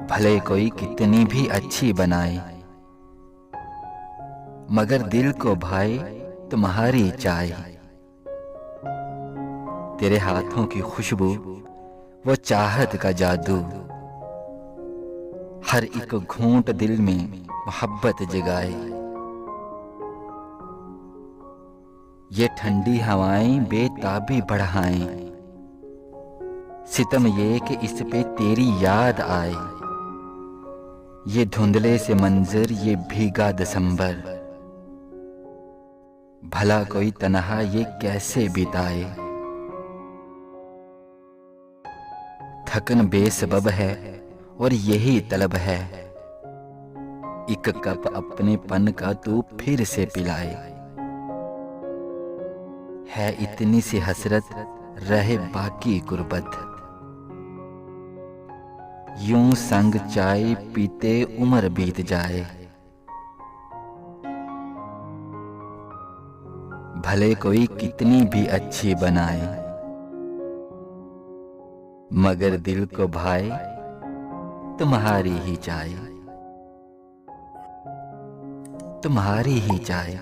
भले कोई कितनी भी अच्छी बनाए, मगर दिल को भाए तुम्हारी चाय। तेरे हाथों की खुशबू, वो चाहत का जादू, हर एक घूंट दिल में मोहब्बत जगाए। ये ठंडी हवाएं बेताबी बढ़ाएं, सितम ये कि इस पे तेरी याद आए। ये धुंधले से मंजर, ये भीगा दिसंबर, भला कोई तन्हा ये कैसे बिताए। थकन बेसबब है और यही तलब है, एक कप अपने पन का तू फिर से पिलाए। है इतनी सी हसरत, रहे बाकी गुर्बत, यूं संग चाय पीते उम्र बीत जाए। भले कोई कितनी भी अच्छी बनाए, मगर दिल को भाए तुम्हारी ही चाय, तुम्हारी ही चाय।